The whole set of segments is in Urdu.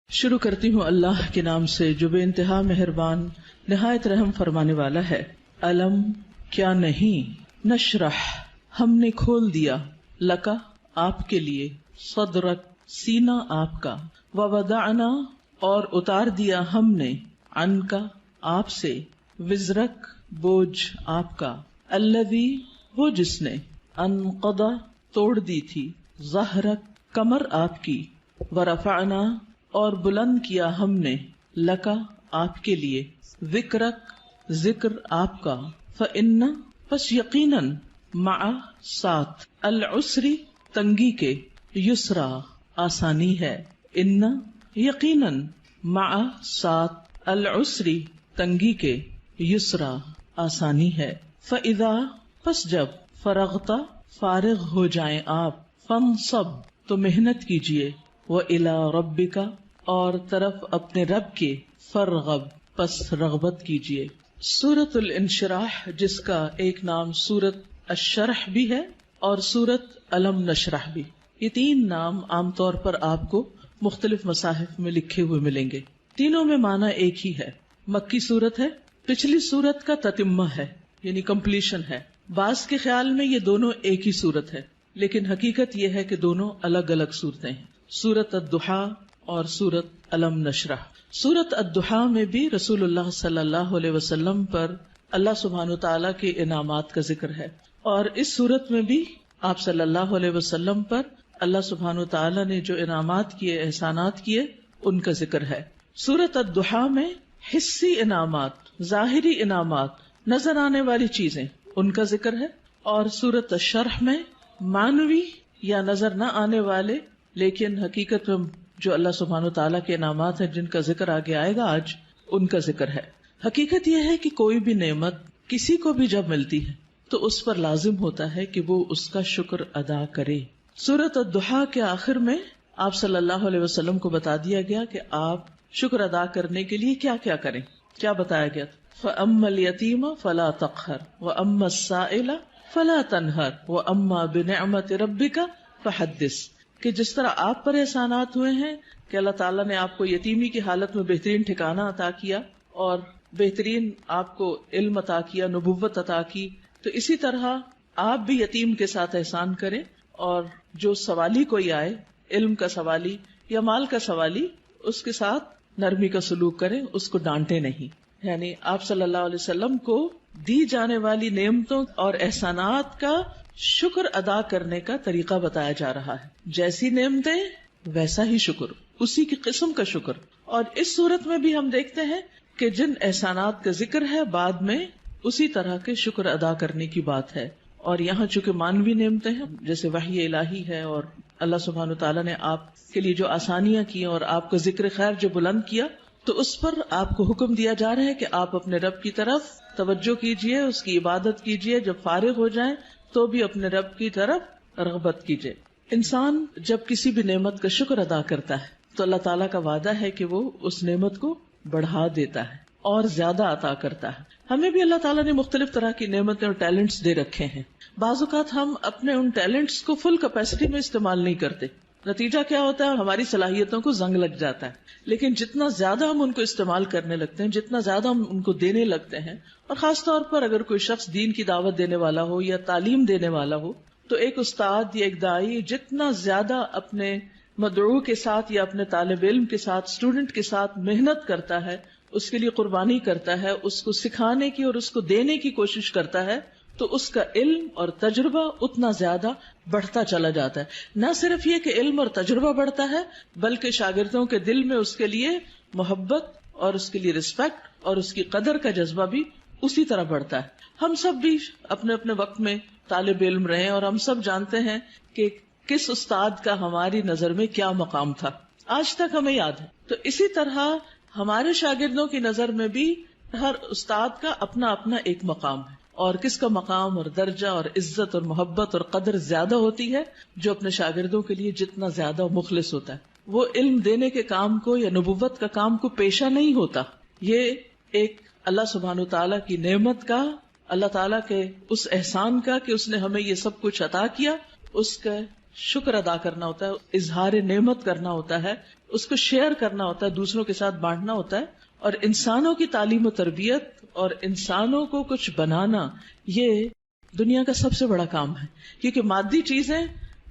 شروع کرتی ہوں اللہ کے نام سے جو بے انتہا مہربان نہایت رحم فرمانے والا ہے۔ علم کیا نہیں، نشرح ہم نے کھول دیا، لکا آپ کے لیے، صدرک سینہ آپ کا، ووضعنا اور اتار دیا ہم نے، عنکا آپ سے، وزرک بوجھ آپ کا، الذی وہ جس نے، انقضا توڑ دی تھی، ظہرک کمر آپ کی، ورفعنا اور بلند کیا ہم نے، لکا آپ کے لیے، ذکرک ذکر آپ کا، فإن پس یقیناً، مع ساتھ، العسری تنگی کے، یسرا آسانی ہے، ان یقیناً، مع ساتھ، العسری تنگی کے، یسرا آسانی ہے، فإذا پس جب، فرغتا فارغ ہو جائیں آپ، فانصب تو محنت کیجئے، وإلی ربک اور طرف اپنے رب کے، فرغب پس رغبت کیجئے۔ سورۃ الانشراح جس کا ایک نام سورۃ الشرح بھی ہے اور سورۃ الم نشرح بھی، یہ تین نام عام طور پر آپ کو مختلف مصاحف میں لکھے ہوئے ملیں گے۔ تینوں میں معنی ایک ہی ہے، مکی سورت ہے، پچھلی سورت کا تتمہ ہے یعنی کمپلیشن ہے۔ بعض کے خیال میں یہ دونوں ایک ہی سورت ہے، لیکن حقیقت یہ ہے کہ دونوں الگ الگ صورتیں ہیں، سورۃ الضحیٰ اور سورۃ الم نشرح۔ سورۃ الضحیٰ میں بھی رسول اللہ صلی اللہ علیہ وسلم پر اللہ سبحانہ وتعالیٰ کے انعامات کا ذکر ہے، اور اس سورت میں بھی آپ صلی اللہ علیہ وسلم پر اللہ سبحانہ وتعالیٰ نے جو انعامات کیے، احسانات کیے، ان کا ذکر ہے۔ سورۃ الضحیٰ میں حسی انعامات، ظاہری انعامات، نظر آنے والی چیزیں، ان کا ذکر ہے، اور سورۃ الشرح میں معنوی یا نظر نہ آنے والے لیکن حقیقت میں جو اللہ سبحانہ وتعالیٰ کے انعامات ہیں جن کا ذکر آگے آئے گا آج، ان کا ذکر ہے۔ حقیقت یہ ہے کہ کوئی بھی نعمت کسی کو بھی جب ملتی ہے تو اس پر لازم ہوتا ہے کہ وہ اس کا شکر ادا کرے۔ سورۃ الضحیٰ کے آخر میں آپ صلی اللہ علیہ وسلم کو بتا دیا گیا کہ آپ شکر ادا کرنے کے لیے کیا کیا کریں۔ کیا بتایا گیا؟ فَأَمَّا الْيَتِيمَ فَلَا تَقْهَرْ وَأَمَّا السَّائِلَ فَلَا تَنْهَرْ وَأَمَّا بِنِعْمَةِ رَبِّكَ فَحَدِّثْ، کہ جس طرح آپ پر احسانات ہوئے ہیں کہ اللہ تعالیٰ نے آپ کو یتیمی کی حالت میں بہترین ٹھکانہ عطا کیا اور بہترین آپ کو علم عطا کیا، نبوت عطا کی، تو اسی طرح آپ بھی یتیم کے ساتھ احسان کریں، اور جو سوالی کوئی آئے، علم کا سوالی یا مال کا سوالی، اس کے ساتھ نرمی کا سلوک کریں، اس کو ڈانٹے نہیں۔ یعنی آپ صلی اللہ علیہ وسلم کو دی جانے والی نعمتوں اور احسانات کا شکر ادا کرنے کا طریقہ بتایا جا رہا ہے، جیسی نعمتیں ویسا ہی شکر، اسی کی قسم کا شکر۔ اور اس صورت میں بھی ہم دیکھتے ہیں کہ جن احسانات کا ذکر ہے بعد میں اسی طرح کے شکر ادا کرنے کی بات ہے، اور یہاں چونکہ مانوی نعمتیں ہیں جیسے وحی الہی ہے، اور اللہ سبحانہ وتعالیٰ نے آپ کے لیے جو آسانیاں کی اور آپ کا ذکر خیر جو بلند کیا، تو اس پر آپ کو حکم دیا جا رہا ہے کہ آپ اپنے رب کی طرف توجہ کیجئے، اس کی عبادت کیجئے، جب فارغ ہو جائیں تو بھی اپنے رب کی طرف رغبت کیجئے۔ انسان جب کسی بھی نعمت کا شکر ادا کرتا ہے تو اللہ تعالیٰ کا وعدہ ہے کہ وہ اس نعمت کو بڑھا دیتا ہے اور زیادہ عطا کرتا ہے۔ ہمیں بھی اللہ تعالیٰ نے مختلف طرح کی نعمتیں اور ٹیلنٹس دے رکھے ہیں، بعض اوقات ہم اپنے ان ٹیلنٹس کو فل کیپیسٹی میں استعمال نہیں کرتے، نتیجہ کیا ہوتا ہے؟ ہماری صلاحیتوں کو زنگ لگ جاتا ہے۔ لیکن جتنا زیادہ ہم ان کو استعمال کرنے لگتے ہیں، جتنا زیادہ ہم ان کو دینے لگتے ہیں، اور خاص طور پر اگر کوئی شخص دین کی دعوت دینے والا ہو یا تعلیم دینے والا ہو، تو ایک استاد یا ایک داعی جتنا زیادہ اپنے مدعو کے ساتھ یا اپنے طالب علم کے ساتھ، اسٹوڈنٹ کے ساتھ محنت کرتا ہے، اس کے لیے قربانی کرتا ہے، اس کو سکھانے کی اور اس کو دینے کی کوشش کرتا ہے، تو اس کا علم اور تجربہ اتنا زیادہ بڑھتا چلا جاتا ہے۔ نہ صرف یہ کہ علم اور تجربہ بڑھتا ہے، بلکہ شاگردوں کے دل میں اس کے لیے محبت اور اس کے لیے رسپیکٹ اور اس کی قدر کا جذبہ بھی اسی طرح بڑھتا ہے۔ ہم سب بھی اپنے اپنے وقت میں طالب علم رہے اور ہم سب جانتے ہیں کہ کس استاد کا ہماری نظر میں کیا مقام تھا، آج تک ہمیں یاد ہے۔ تو اسی طرح ہمارے شاگردوں کی نظر میں بھی ہر استاد کا اپنا اپنا ایک مقام ہے، اور کس کا مقام اور درجہ اور عزت اور محبت اور قدر زیادہ ہوتی ہے؟ جو اپنے شاگردوں کے لیے جتنا زیادہ مخلص ہوتا ہے، وہ علم دینے کے کام کو یا نبوت کا کام کو پیشہ نہیں ہوتا۔ یہ ایک اللہ سبحانہ وتعالیٰ کی نعمت کا، اللہ تعالیٰ کے اس احسان کا کہ اس نے ہمیں یہ سب کچھ عطا کیا، اس کا شکر ادا کرنا ہوتا ہے، اظہار نعمت کرنا ہوتا ہے، اس کو شیئر کرنا ہوتا ہے، دوسروں کے ساتھ بانٹنا ہوتا ہے. اور انسانوں کی تعلیم و تربیت اور انسانوں کو کچھ بنانا یہ دنیا کا سب سے بڑا کام ہے. کیونکہ مادی چیزیں،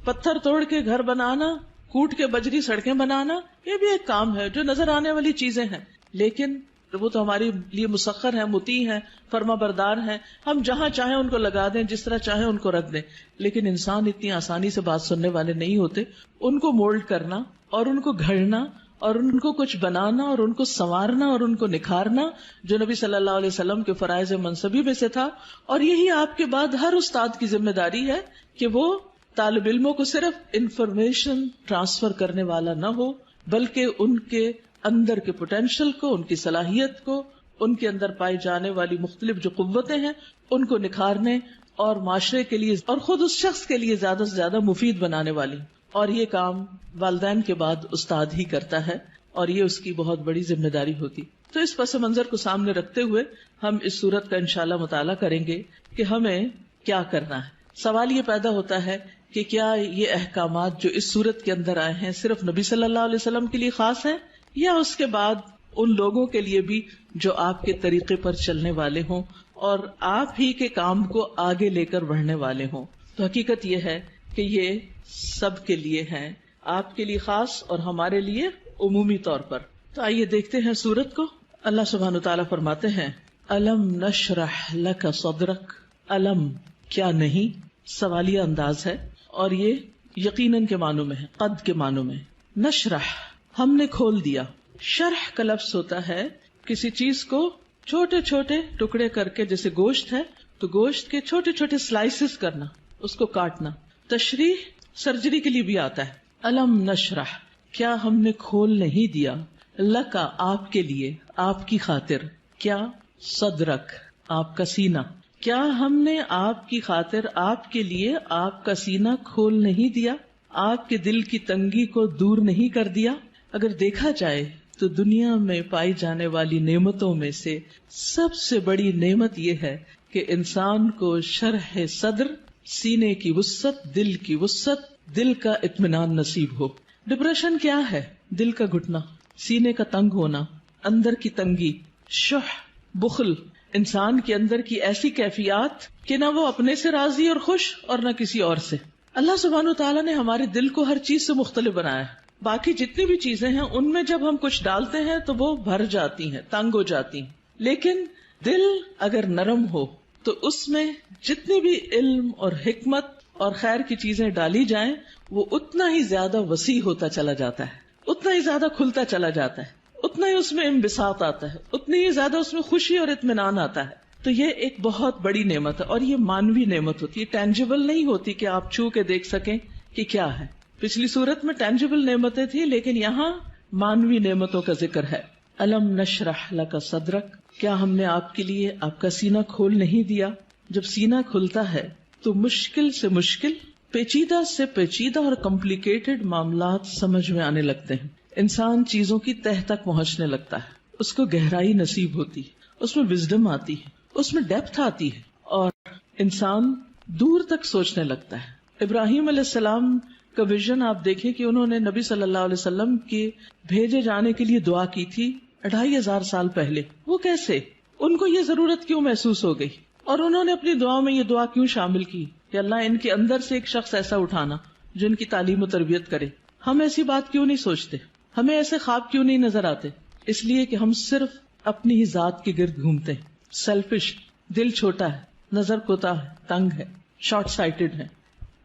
پتھر توڑ کے گھر بنانا، کوٹ کے بجری سڑکیں بنانا، یہ بھی ایک کام ہے جو نظر آنے والی چیزیں ہیں، لیکن وہ تو ہمارے لیے مسخر ہیں، مطیع ہیں، فرما بردار ہیں. ہم جہاں چاہیں ان کو لگا دیں، جس طرح چاہیں ان کو رکھ دیں. لیکن انسان اتنی آسانی سے بات سننے والے نہیں ہوتے. ان کو مولڈ کرنا اور ان کو گھڑنا اور ان کو کچھ بنانا اور ان کو سنوارنا اور ان کو نکھارنا، جو نبی صلی اللہ علیہ وسلم کے فرائض منصبی میں سے تھا. اور یہی آپ کے بعد ہر استاد کی ذمہ داری ہے کہ وہ طالب علموں کو صرف انفارمیشن ٹرانسفر کرنے والا نہ ہو، بلکہ ان کے اندر کے پوٹینشل کو، ان کی صلاحیت کو، ان کے اندر پائی جانے والی مختلف جو قوتیں ہیں ان کو نکھارنے اور معاشرے کے لیے اور خود اس شخص کے لیے زیادہ سے زیادہ مفید بنانے والی. اور یہ کام والدین کے بعد استاد ہی کرتا ہے اور یہ اس کی بہت بڑی ذمہ داری ہوتی. تو اس پس منظر کو سامنے رکھتے ہوئے ہم اس سورت کا انشاءاللہ مطالعہ کریں گے کہ ہمیں کیا کرنا ہے. سوال یہ پیدا ہوتا ہے کہ کیا یہ احکامات جو اس سورت کے اندر آئے ہیں صرف نبی صلی اللہ علیہ وسلم کے لیے خاص ہیں یا اس کے بعد ان لوگوں کے لیے بھی جو آپ کے طریقے پر چلنے والے ہوں اور آپ ہی کے کام کو آگے لے کر بڑھنے والے ہوں. تو حقیقت یہ ہے کہ یہ سب کے لیے ہیں، آپ کے لیے خاص اور ہمارے لیے عمومی طور پر. تو آئیے دیکھتے ہیں سورت کو. اللہ سبحانہ وتعالیٰ فرماتے ہیں الم نشرح لک صدرک. الم کیا نہیں، سوالیہ انداز ہے اور یہ یقیناً کے معنوں میں ہے، قد کے معنوں میں. نشرح ہم نے کھول دیا. شرح کا لفظ ہوتا ہے کسی چیز کو چھوٹے چھوٹے ٹکڑے کر کے، جیسے گوشت ہے تو گوشت کے چھوٹے چھوٹے سلائسز کرنا، اس کو کاٹنا. تشریح سرجری کے لیے بھی آتا ہے. الم نشرح کیا ہم نے کھول نہیں دیا، لکا آپ کے لیے، آپ کی خاطر، کیا صدرک آپ کا سینہ. کیا ہم نے آپ کی خاطر، آپ کے لیے آپ کا سینہ کھول نہیں دیا، آپ کے دل کی تنگی کو دور نہیں کر دیا. اگر دیکھا جائے تو دنیا میں پائی جانے والی نعمتوں میں سے سب سے بڑی نعمت یہ ہے کہ انسان کو شرح صدر، سینے کی وسعت، دل کی وسعت، دل کا اطمینان نصیب ہو. ڈپریشن کیا ہے؟ دل کا گھٹنا، سینے کا تنگ ہونا، اندر کی تنگی، شح، بخل، انسان کے اندر کی ایسی کیفیات کہ نہ وہ اپنے سے راضی اور خوش اور نہ کسی اور سے. اللہ سبحانہ وتعالیٰ نے ہمارے دل کو ہر چیز سے مختلف بنایا ہے. باقی جتنی بھی چیزیں ہیں ان میں جب ہم کچھ ڈالتے ہیں تو وہ بھر جاتی ہیں، تنگ ہو جاتی ہیں. لیکن دل اگر نرم ہو تو اس میں جتنی بھی علم اور حکمت اور خیر کی چیزیں ڈالی جائیں وہ اتنا ہی زیادہ وسیع ہوتا چلا جاتا ہے، اتنا ہی زیادہ کھلتا چلا جاتا ہے، اتنا ہی اس میں انبساط آتا ہے، اتنی ہی زیادہ اس میں خوشی اور اطمینان آتا ہے. تو یہ ایک بہت بڑی نعمت ہے اور یہ مانوی نعمت ہوتی ہے، ٹینجیبل نہیں ہوتی کہ آپ چھو کے دیکھ سکیں کہ کیا ہے. پچھلی صورت میں ٹینجیبل نعمتیں تھی لیکن یہاں مانوی نعمتوں کا ذکر ہے. الم نشرح لک صدرک کیا ہم نے آپ کے لیے آپ کا سینہ کھول نہیں دیا. جب سینہ کھلتا ہے تو مشکل سے مشکل، پیچیدہ سے پیچیدہ اور کمپلیکیٹڈ معاملات سمجھ میں آنے لگتے ہیں. انسان چیزوں کی تہ تک پہنچنے لگتا ہے، اس کو گہرائی نصیب ہوتی ہے، اس میں وزڈم آتی ہے، اس میں ڈیپتھ آتی ہے اور انسان دور تک سوچنے لگتا ہے. ابراہیم علیہ السلام کا ویژن آپ دیکھیں کہ انہوں نے نبی صلی اللہ علیہ وسلم کے بھیجے جانے کے لیے دعا کی تھی 2500 سال پہلے. وہ کیسے؟ ان کو یہ ضرورت کیوں محسوس ہو گئی اور انہوں نے اپنی دعا میں یہ دعا کیوں شامل کی کہ اللہ ان کے اندر سے ایک شخص ایسا اٹھانا جو ان کی تعلیم و تربیت کرے. ہم ایسی بات کیوں نہیں سوچتے؟ ہمیں ایسے خواب کیوں نہیں نظر آتے؟ اس لیے کہ ہم صرف اپنی ہی ذات کے گرد گھومتے ہیں. سیلفش، دل چھوٹا ہے، نظر کوتا ہے، تنگ ہے، شارٹ سائٹڈ ہے،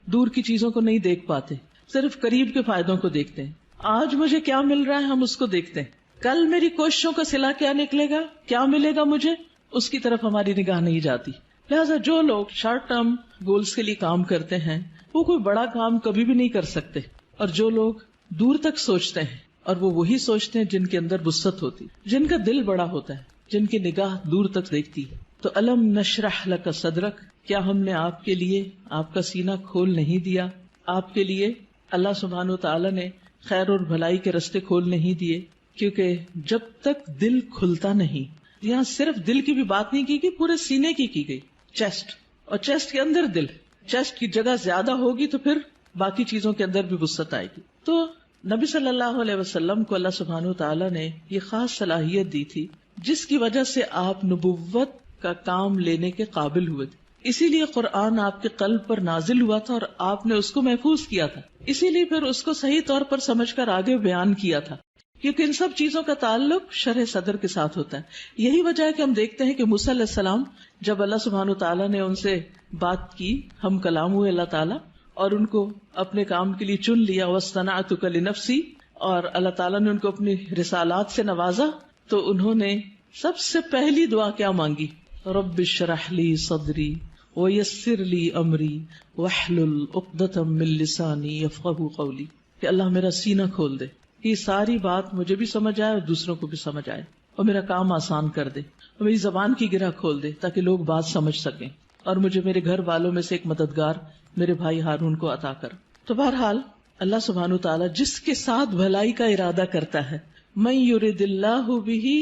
دور کی چیزوں کو نہیں دیکھ پاتے، صرف قریب کے فائدوں کو دیکھتے ہیں. آج مجھے کیا مل رہا ہے ہم اس کو دیکھتے ہیں، کل میری کوششوں کا صلہ کیا نکلے گا، کیا ملے گا مجھے، اس کی طرف ہماری نگاہ نہیں جاتی. لہٰذا جو لوگ شارٹ ٹرم گولز کے لیے کام کرتے ہیں وہ کوئی بڑا کام کبھی بھی نہیں کر سکتے، اور جو لوگ دور تک سوچتے ہیں اور وہ وہی سوچتے ہیں جن کے اندر وسعت ہوتی، جن کا دل بڑا ہوتا ہے، جن کی نگاہ دور تک دیکھتی ہے. تو الم نشرح لک صدرک کیا ہم نے آپ کے لیے آپ کا سینہ کھول نہیں دیا. آپ کے لیے اللہ سبحانہ و تعالیٰ نے خیر اور بھلائی کے رستے کھول نہیں دیے، کیونکہ جب تک دل کھلتا نہیں، یہاں صرف دل کی بھی بات نہیں کی گئی، پورے سینے کی گئی، چیسٹ، اور چیسٹ کے اندر دل. چیسٹ کی جگہ زیادہ ہوگی تو پھر باقی چیزوں کے اندر بھی وسعت آئے گی. تو نبی صلی اللہ علیہ وسلم کو اللہ سبحانہ وتعالی نے یہ خاص صلاحیت دی تھی جس کی وجہ سے آپ نبوت کا کام لینے کے قابل ہوئے تھے. اسی لیے قرآن آپ کے قلب پر نازل ہوا تھا اور آپ نے اس کو محفوظ کیا تھا. اسی لیے پھر اس کو صحیح طور پر سمجھ کر آگے بیان کیا تھا، کیونکہ ان سب چیزوں کا تعلق شرح صدر کے ساتھ ہوتا ہے. یہی وجہ ہے کہ ہم دیکھتے ہیں کہ موسیٰ علیہ السلام جب اللہ سبحانہ تعالیٰ نے ان سے بات کی، ہم کلام ہوئے اللہ تعالیٰ، اور ان کو اپنے کام کے لیے چن لیا، وَاصْطَنَعْتُكَ لِنَفْسِي، اور اللہ تعالیٰ نے ان کو اپنی رسالات سے نوازا، تو انہوں نے سب سے پہلی دعا کیا مانگی؟ رب اشرح لی صدری ویسر لی امری واحلل عقدۃ من لسانی یفقہوا قولی، کہ اللہ میرا سینہ کھول دے، یہ ساری بات مجھے بھی سمجھ آئے اور دوسروں کو بھی سمجھ آئے، اور میرا کام آسان کر دے، اور میری زبان کی گرہ کھول دے تاکہ لوگ بات سمجھ سکیں، اور مجھے میرے گھر والوں میں سے ایک مددگار میرے بھائی ہارون کو عطا کر. تو بہرحال اللہ سبحانہ تعالیٰ جس کے ساتھ بھلائی کا ارادہ کرتا ہے، من یرد اللہ بہ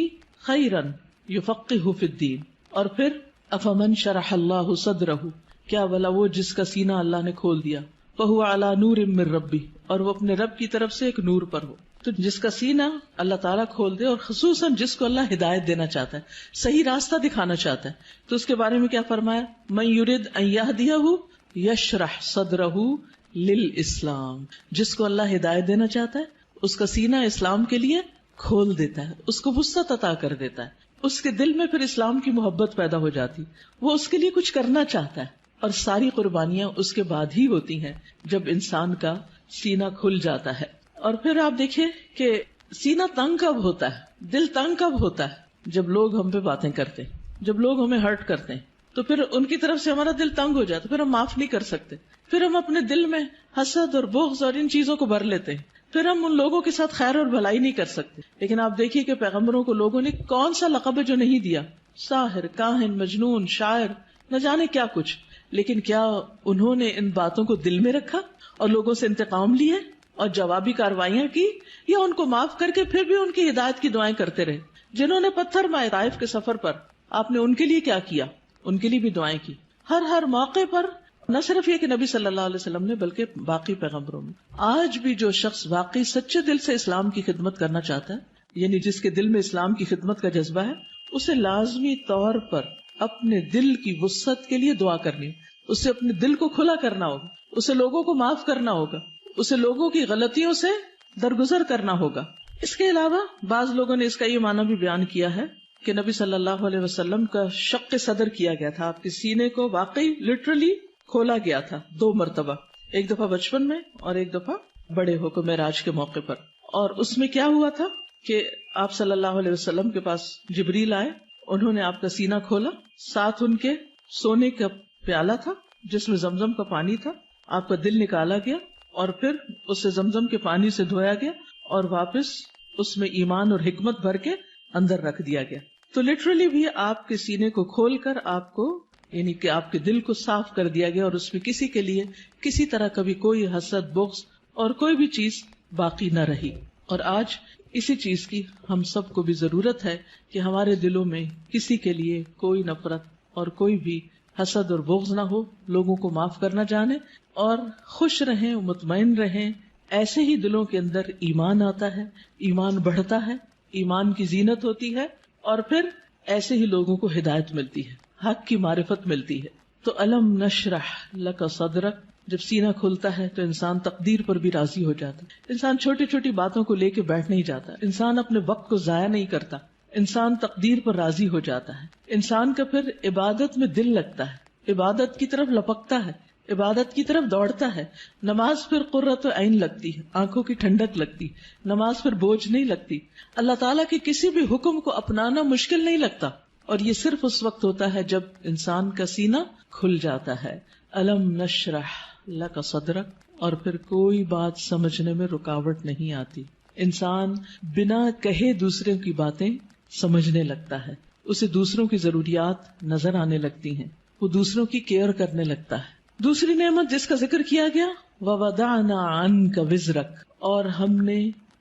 خیرا یفقہہ فی الدین، اور پھر افمن شرح اللہ صدرہ، کیا بھلا وہ جس کا سینہ اللہ نے کھول دیا، فہو علی نور من ربہ، اور وہ اپنے رب کی طرف سے ایک نور پر ہو. تو جس کا سینہ اللہ تعالیٰ کھول دے، اور خصوصاً جس کو اللہ ہدایت دینا چاہتا ہے، صحیح راستہ دکھانا چاہتا ہے، تو اس کے بارے میں کیا فرمایا؟ من یرد ان یہدیہ یشرح صدرہ للاسلام، جس کو اللہ ہدایت دینا چاہتا ہے اس کا سینہ اسلام کے لیے کھول دیتا ہے، اس کو وسعت عطا کر دیتا ہے، اس کے دل میں پھر اسلام کی محبت پیدا ہو جاتی، وہ اس کے لیے کچھ کرنا چاہتا ہے. اور ساری قربانیاں اس کے بعد ہی ہوتی ہیں جب انسان کا سینہ کھل جاتا ہے. اور پھر آپ دیکھیں کہ سینہ تنگ کب ہوتا ہے، دل تنگ کب ہوتا ہے؟ جب لوگ ہم پہ باتیں کرتے، جب لوگ ہمیں ہرٹ کرتے ہیں، تو پھر ان کی طرف سے ہمارا دل تنگ ہو جاتا، پھر ہم معاف نہیں کر سکتے، پھر ہم اپنے دل میں حسد اور بغض اور ان چیزوں کو بھر لیتے ہیں، پھر ہم ان لوگوں کے ساتھ خیر اور بھلائی نہیں کر سکتے. لیکن آپ دیکھیے کہ پیغمبروں کو لوگوں نے کون سا لقب ہے جو نہیں دیا، ساحر، کاہن، مجنون، شاعر، نہ جانے کیا کچھ. لیکن کیا انہوں نے ان باتوں کو دل میں رکھا اور لوگوں سے انتقام لیے اور جوابی کارروائیاں کی، یا ان کو معاف کر کے پھر بھی ان کی ہدایت کی دعائیں کرتے رہے؟ جنہوں نے پتھر مارے طائف کے سفر پر، آپ نے ان کے لیے کیا کیا؟ ان کے لیے بھی دعائیں کی. ہر موقع پر، نہ صرف یہ کہ نبی صلی اللہ علیہ وسلم نے، بلکہ باقی پیغمبروں میں. آج بھی جو شخص واقعی سچے دل سے اسلام کی خدمت کرنا چاہتا ہے، یعنی جس کے دل میں اسلام کی خدمت کا جذبہ ہے، اسے لازمی طور پر اپنے دل کی وسعت کے لیے دعا کرنی، اسے اپنے دل کو کھلا کرنا ہوگا، اسے لوگوں کو معاف کرنا ہوگا، اسے لوگوں کی غلطیوں سے درگزر کرنا ہوگا. اس کے علاوہ بعض لوگوں نے اس کا یہ معنی بھی بیان کیا ہے کہ نبی صلی اللہ علیہ وسلم کا شق صدر کیا گیا تھا، آپ کے سینے کو واقعی لٹرلی کھولا گیا تھا 2 مرتبہ، ایک دفعہ بچپن میں اور ایک دفعہ بڑے ہو کر معراج کے موقع پر. اور اس میں کیا ہوا تھا کہ آپ صلی اللہ علیہ وسلم کے پاس جبریل آئے، انہوں نے آپ کا سینہ کھولا، ساتھ ان کے سونے کا پیالہ تھا جس میں زمزم کا پانی تھا، آپ کا دل نکالا گیا اور پھر اسے زمزم کے پانی سے دھویا گیا اور واپس اس میں ایمان اور حکمت بھر کے اندر رکھ دیا گیا. تو لٹرلی بھی آپ کے سینے کو کھول کر آپ کو، یعنی کہ آپ کے دل کو صاف کر دیا گیا، اور اس میں کسی کے لیے کسی طرح کبھی کوئی حسد، بغض اور کوئی بھی چیز باقی نہ رہی. اور آج اسی چیز کی ہم سب کو بھی ضرورت ہے کہ ہمارے دلوں میں کسی کے لیے کوئی نفرت اور کوئی بھی حسد اور بغض نہ ہو، لوگوں کو معاف کرنا جانے اور خوش رہیں، مطمئن رہیں. ایسے ہی دلوں کے اندر ایمان آتا ہے، ایمان بڑھتا ہے، ایمان کی زینت ہوتی ہے، اور پھر ایسے ہی لوگوں کو ہدایت ملتی ہے، حق کی معرفت ملتی ہے. تو الم نشرح لک صدرک، جب سینہ کھلتا ہے تو انسان تقدیر پر بھی راضی ہو جاتا ہے. انسان چھوٹی چھوٹی باتوں کو لے کے بیٹھ نہیں جاتا، انسان اپنے وقت کو ضائع نہیں کرتا، انسان تقدیر پر راضی ہو جاتا ہے. انسان کا پھر عبادت میں دل لگتا ہے، عبادت کی طرف لپکتا ہے، عبادت کی طرف دوڑتا ہے. نماز پھر قرۃ عین لگتی ہے، آنکھوں کی ٹھنڈک لگتی، نماز پھر بوجھ نہیں لگتی، اللہ تعالیٰ کے کسی بھی حکم کو اپنانا مشکل نہیں لگتا. اور یہ صرف اس وقت ہوتا ہے جب انسان کا سینہ کھل جاتا ہے. الم نشرح لک صدرک، اور پھر کوئی بات سمجھنے میں رکاوٹ نہیں آتی. انسان بنا کہے دوسروں کی باتیں سمجھنے لگتا ہے، اسے دوسروں کی ضروریات نظر آنے لگتی ہیں، وہ دوسروں کی کیئر کرنے لگتا ہے. دوسری نعمت جس کا ذکر کیا گیا، وَوَضَعْنَا عَنْكَ وِزْرَكَ، اور ہم نے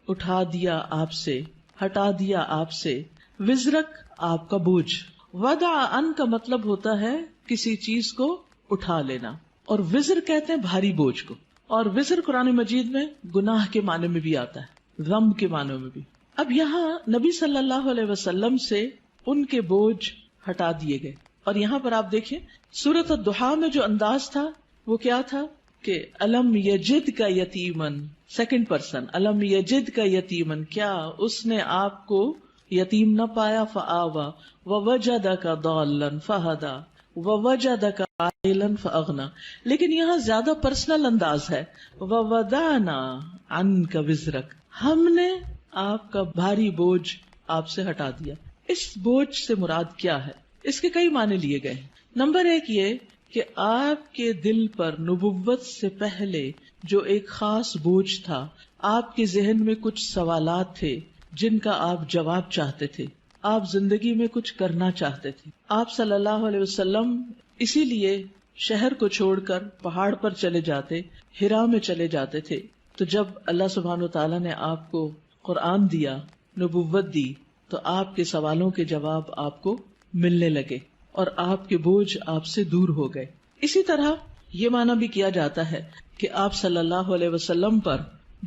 اٹھا دیا آپ سے، ہٹا دیا آپ سے، وزرک آپ کا بوجھ. وضع عن کا مطلب ہوتا ہے کسی چیز کو اٹھا لینا، اور وزر کہتے ہیں بھاری بوجھ کو. اور وزر قرآن مجید میں گناہ کے معنی میں بھی آتا ہے، ذنب کے معنی میں بھی۔ اب یہاں نبی صلی اللہ علیہ وسلم سے ان کے بوجھ ہٹا دیے گئے، اور یہاں پر آپ دیکھیں سورۃ الضحیٰ میں جو انداز تھا وہ کیا تھا کہ الم یجد کا یتیمن، سیکنڈ پرسن، الم یجد کا یتیمن، کیا اس نے آپ کو یتیم نہ پایا، فآوا ووجدک ضالا فہدی ووجدک عائلا فاغنی۔ لیکن یہاں زیادہ پرسنل انداز ہے، ووضعنا عنک وزرک، ہم نے آپ کا بھاری بوجھ آپ سے ہٹا دیا۔ اس بوجھ سے مراد کیا ہے؟ اس کے کئی معنی لیے گئے ہیں۔ نمبر ایک یہ کہ آپ کے دل پر نبوت سے پہلے جو ایک خاص بوجھ تھا، آپ کے ذہن میں کچھ سوالات تھے جن کا آپ جواب چاہتے تھے، آپ زندگی میں کچھ کرنا چاہتے تھے۔ آپ صلی اللہ علیہ وسلم اسی لیے شہر کو چھوڑ کر پہاڑ پر چلے جاتے، ہرا میں چلے جاتے تھے۔ تو جب اللہ سبحانہ وتعالیٰ نے آپ کو قرآن دیا، نبوت دی، تو آپ کے سوالوں کے جواب آپ کو ملنے لگے اور آپ کے بوجھ آپ سے دور ہو گئے۔ اسی طرح یہ معنی بھی کیا جاتا ہے کہ آپ صلی اللہ علیہ وسلم پر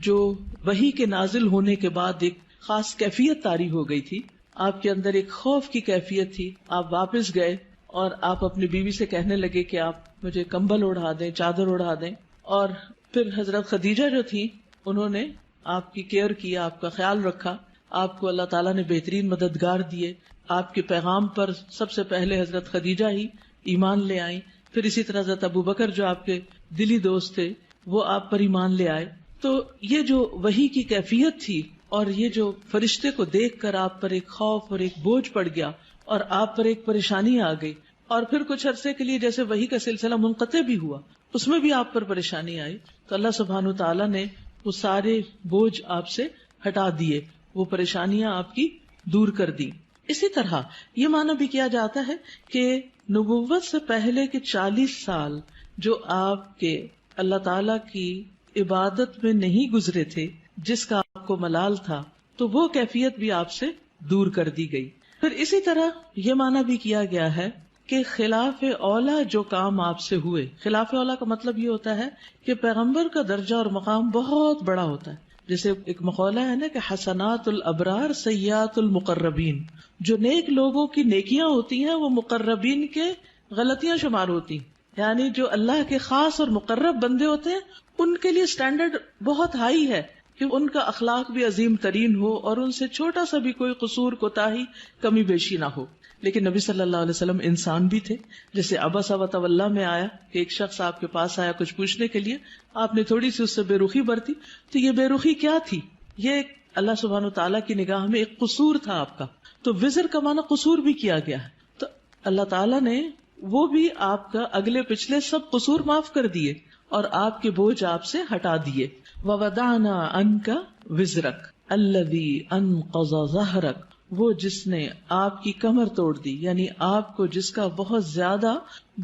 جو وحی کے نازل ہونے کے بعد ایک خاص کیفیت طاری ہو گئی تھی، آپ کے اندر ایک خوف کی کیفیت تھی۔ آپ واپس گئے اور آپ اپنی بیوی سے کہنے لگے کہ آپ مجھے کمبل اڑا دیں، چادر اڑا دیں، اور پھر حضرت خدیجہ جو تھی انہوں نے آپ کی کیئر کیا، آپ کا خیال رکھا، آپ کو اللہ تعالیٰ نے بہترین مددگار دیے۔ آپ کے پیغام پر سب سے پہلے حضرت خدیجہ ہی ایمان لے آئیں، پھر اسی طرح حضرت ابوبکر جو آپ کے دلی دوست تھے وہ آپ پر ایمان لے آئے۔ تو یہ جو وحی کی کیفیت تھی اور یہ جو فرشتے کو دیکھ کر آپ پر ایک خوف اور ایک بوجھ پڑ گیا اور آپ پر ایک پریشانی آ گئی، اور پھر کچھ عرصے کے لیے جیسے وحی کا سلسلہ منقطع بھی ہوا، اس میں بھی آپ پر پریشانی آئی، تو اللہ سبحانہ تعالیٰ نے وہ سارے بوجھ آپ سے ہٹا دیے، وہ پریشانیاں آپ کی دور کر دی۔ اسی طرح یہ معنی بھی کیا جاتا ہے کہ نبوت سے پہلے کے 40 سال جو آپ کے اللہ تعالیٰ کی عبادت میں نہیں گزرے تھے، جس کا آپ کو ملال تھا، تو وہ کیفیت بھی آپ سے دور کر دی گئی۔ پھر اسی طرح یہ معنی بھی کیا گیا ہے کہ خلاف اولا جو کام آپ سے ہوئے، خلاف اولا کا مطلب یہ ہوتا ہے کہ پیغمبر کا درجہ اور مقام بہت بڑا ہوتا ہے۔ جیسے ایک مقولہ ہے نا کہ حسنات الابرار سیئات المقربین، جو نیک لوگوں کی نیکیاں ہوتی ہیں وہ مقربین کے غلطیاں شمار ہوتی ہیں، یعنی جو اللہ کے خاص اور مقرب بندے ہوتے ہیں ان کے لیے سٹینڈرڈ بہت ہائی ہے کہ ان کا اخلاق بھی عظیم ترین ہو اور ان سے چھوٹا سا بھی کوئی قصور، کوتاہی، کمی بیشی نہ ہو۔ لیکن نبی صلی اللہ علیہ وسلم انسان بھی تھے، جیسے عبس وتولی میں آیا کہ ایک شخص آپ کے پاس آیا کچھ پوچھنے کے لیے، آپ نے تھوڑی سی اس سے بے رخی برتی، تو یہ بے رخی کیا تھی؟ یہ اللہ سبحانہ تعالیٰ کی نگاہ میں ایک قصور تھا آپ کا، تو وزر کا معنی قصور بھی کیا گیا ہے۔ تو اللہ تعالیٰ نے وہ بھی آپ کا اگلے پچھلے سب قصور معاف کر دیے اور آپ کے بوجھ آپ سے ہٹا دیے۔ وَوَضَعْنَا عَنْكَ وِزْرَكَ الَّذِي أَنْقَضَ ظَهْرَكَ، وہ جس نے آپ کی کمر توڑ دی، یعنی آپ کو جس کا بہت زیادہ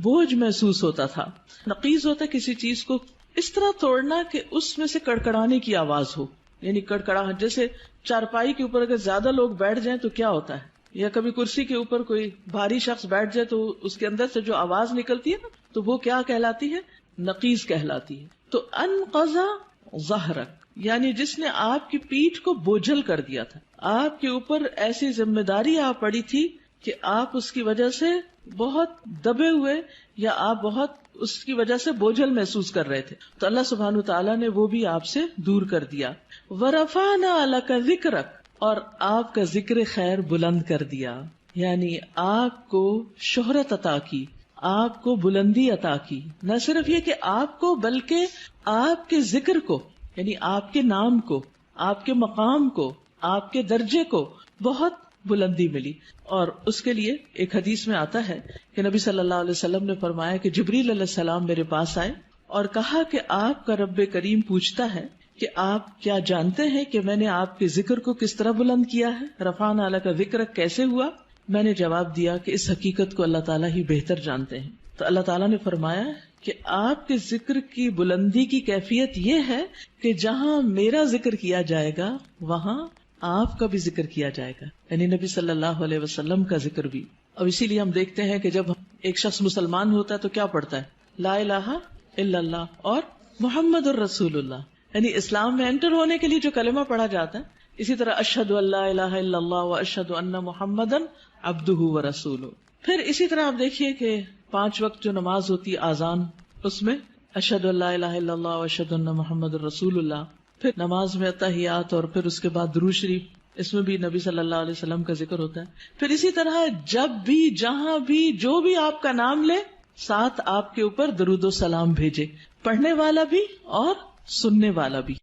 بوجھ محسوس ہوتا تھا۔ نقیض ہوتا ہے کسی چیز کو اس طرح توڑنا کہ اس میں سے کڑکڑانے کی آواز ہو، یعنی کڑکڑاہٹ، جیسے چارپائی کے اوپر اگر زیادہ لوگ بیٹھ جائیں تو کیا ہوتا ہے، یا کبھی کرسی کے اوپر کوئی بھاری شخص بیٹھ جائے تو اس کے اندر سے جو آواز نکلتی ہے نا، تو وہ کیا کہلاتی ہے؟ نقیض کہلاتی ہے۔ تو انقض ظہرک یعنی جس نے آپ کی پیٹھ کو بوجھل کر دیا تھا، آپ کے اوپر ایسی ذمہ داری آ پڑی تھی کہ آپ اس کی وجہ سے بہت دبے ہوئے یا آپ بہت اس کی وجہ سے بوجھل محسوس کر رہے تھے، تو اللہ سبحانہ تعالیٰ نے وہ بھی آپ سے دور کر دیا۔ وَرَفَعْنَا لَكَ ذِكْرَكَ، اور آپ کا ذکر خیر بلند کر دیا، یعنی آپ کو شہرت عطا کی، آپ کو بلندی عطا کی، نہ صرف یہ کہ آپ کو بلکہ آپ کے ذکر کو، یعنی آپ کے نام کو، آپ کے مقام کو، آپ کے درجے کو بہت بلندی ملی۔ اور اس کے لیے ایک حدیث میں آتا ہے کہ نبی صلی اللہ علیہ وسلم نے فرمایا کہ جبریل علیہ السلام میرے پاس آئے اور کہا کہ آپ کا رب کریم پوچھتا ہے کہ آپ کیا جانتے ہیں کہ میں نے آپ کے ذکر کو کس طرح بلند کیا ہے؟ رفعنا لک ذکرک کیسے ہوا؟ میں نے جواب دیا کہ اس حقیقت کو اللہ تعالیٰ ہی بہتر جانتے ہیں۔ تو اللہ تعالیٰ نے فرمایا کہ آپ کے ذکر کی بلندی کی کیفیت یہ ہے کہ جہاں میرا ذکر کیا جائے گا وہاں آپ کا بھی ذکر کیا جائے گا، یعنی نبی صلی اللہ علیہ وسلم کا ذکر بھی۔ اور اسی لیے ہم دیکھتے ہیں کہ جب ایک شخص مسلمان ہوتا ہے تو کیا پڑھتا ہے؟ لا الہ الا اللہ اور محمد الرسول اللہ، یعنی اسلام میں انٹر ہونے کے لیے جو کلمہ پڑھا جاتا ہے. اسی طرح اشہد ان لا الہ الا اللہ و اشہد ان محمدن عبدہ و رسولہ. پھر اسی طرح آپ دیکھیے کہ 5 وقت جو نماز ہوتی ہے آذان، اس میں اشہد ان لا الہ الا اللہ و اشہد ان محمد الرسول اللہ. پھر نماز میں اتحیات اور پھر اس کے بعد درود شریف، اس میں بھی نبی صلی اللہ علیہ وسلم کا ذکر ہوتا ہے. پھر اسی طرح جب بھی جہاں بھی جو بھی آپ کا نام لے، ساتھ آپ کے اوپر درود و سلام بھیجے، پڑھنے والا بھی اور سننے والا بھی.